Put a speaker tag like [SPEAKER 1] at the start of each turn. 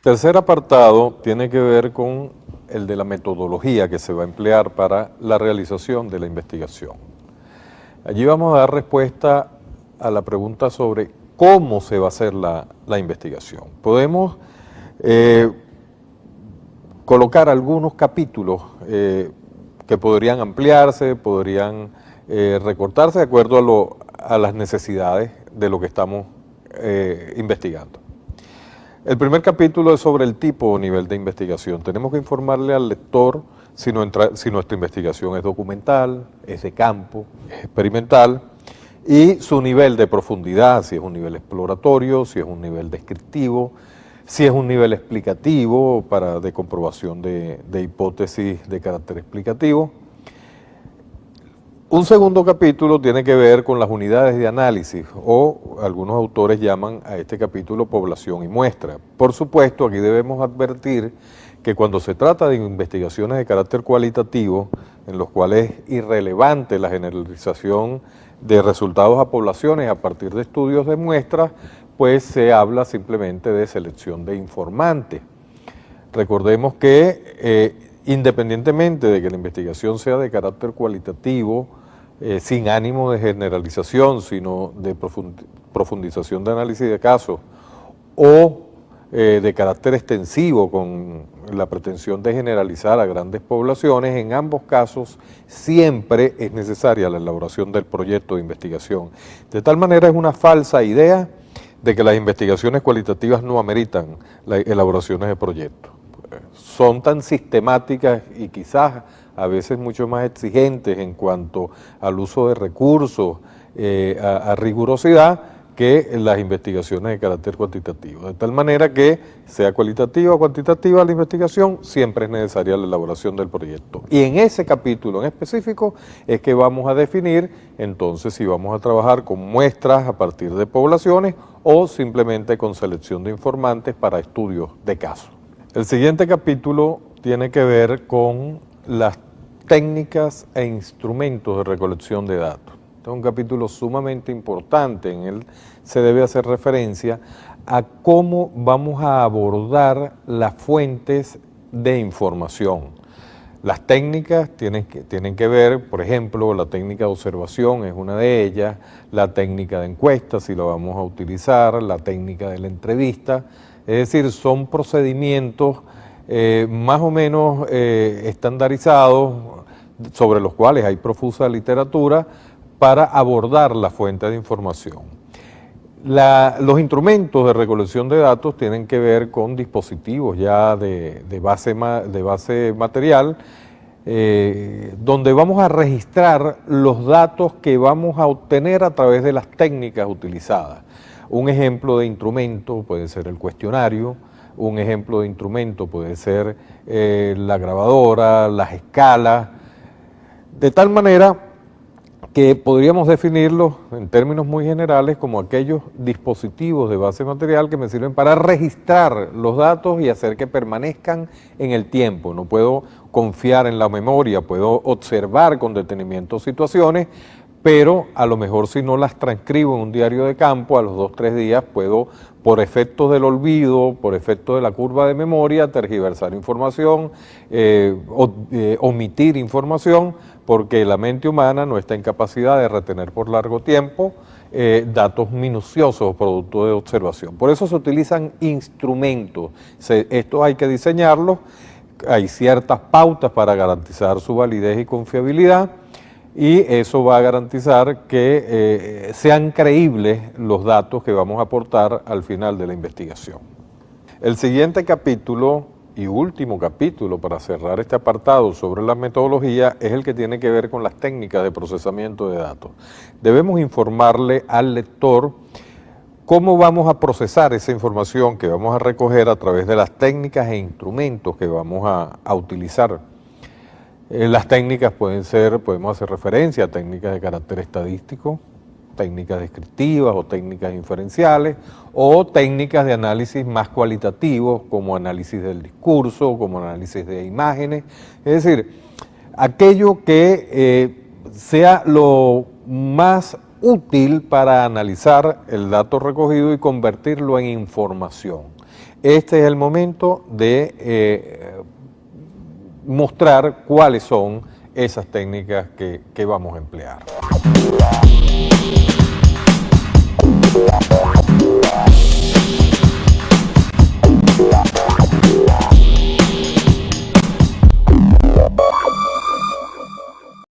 [SPEAKER 1] Tercer apartado tiene que ver con el de la metodología que se va a emplear para la realización de la investigación. Allí vamos a dar respuesta a la pregunta sobre cómo se va a hacer la investigación. Podemos colocar algunos capítulos que podrían ampliarse, podrían recortarse de acuerdo a las necesidades de lo que estamos investigando. El primer capítulo es sobre el tipo o nivel de investigación. Tenemos que informarle al lector si nuestra investigación es documental, es de campo, es experimental, y su nivel de profundidad, si es un nivel exploratorio, si es un nivel descriptivo, si es un nivel explicativo de comprobación de hipótesis de carácter explicativo. Un segundo capítulo tiene que ver con las unidades de análisis, o algunos autores llaman a este capítulo población y muestra. Por supuesto, aquí debemos advertir que cuando se trata de investigaciones de carácter cualitativo, en los cuales es irrelevante la generalización de resultados a poblaciones a partir de estudios de muestras, pues se habla simplemente de selección de informantes. Recordemos que independientemente de que la investigación sea de carácter cualitativo, sin ánimo de generalización, sino de profundización de análisis de casos, o de carácter extensivo con la pretensión de generalizar a grandes poblaciones, en ambos casos siempre es necesaria la elaboración del proyecto de investigación. De tal manera es una falsa idea de que las investigaciones cualitativas no ameritan las elaboraciones de proyectos. Son tan sistemáticas y quizás a veces mucho más exigentes en cuanto al uso de recursos, a rigurosidad, que las investigaciones de carácter cuantitativo. De tal manera que, sea cualitativa o cuantitativa la investigación, siempre es necesaria la elaboración del proyecto. Y en ese capítulo en específico es que vamos a definir entonces si vamos a trabajar con muestras a partir de poblaciones o simplemente con selección de informantes para estudios de caso. El siguiente capítulo tiene que ver con las técnicas e instrumentos de recolección de datos. Este es un capítulo sumamente importante. En él se debe hacer referencia a cómo vamos a abordar las fuentes de información. Las técnicas tienen que ver, por ejemplo, la técnica de observación es una de ellas, la técnica de encuesta, si la vamos a utilizar, la técnica de la entrevista. Es decir, son procedimientos más o menos estandarizados, sobre los cuales hay profusa literatura, para abordar la fuente de información. Los instrumentos de recolección de datos tienen que ver con dispositivos ya de base material, donde vamos a registrar los datos que vamos a obtener a través de las técnicas utilizadas. Un ejemplo de instrumento puede ser el cuestionario, un ejemplo de instrumento puede ser la grabadora, las escalas, de tal manera que podríamos definirlos en términos muy generales como aquellos dispositivos de base material que me sirven para registrar los datos y hacer que permanezcan en el tiempo. No puedo confiar en la memoria, puedo observar con detenimiento situaciones, pero a lo mejor si no las transcribo en un diario de campo, a los 2 o 3 días puedo, por efectos del olvido, por efectos de la curva de memoria, tergiversar información, omitir información, porque la mente humana no está en capacidad de retener por largo tiempo datos minuciosos producto de observación. Por eso se utilizan instrumentos. Estos hay que diseñarlos, hay ciertas pautas para garantizar su validez y confiabilidad, y eso va a garantizar que sean creíbles los datos que vamos a aportar al final de la investigación. El siguiente capítulo y último capítulo para cerrar este apartado sobre la metodología es el que tiene que ver con las técnicas de procesamiento de datos. Debemos informarle al lector cómo vamos a procesar esa información que vamos a recoger a través de las técnicas e instrumentos que vamos a utilizar. Las técnicas podemos hacer referencia a técnicas de carácter estadístico, técnicas descriptivas o técnicas inferenciales, o técnicas de análisis más cualitativos como análisis del discurso, como análisis de imágenes. Es decir, aquello que sea lo más útil para analizar el dato recogido y convertirlo en información. este es el momento de mostrar cuáles son esas técnicas que vamos a emplear.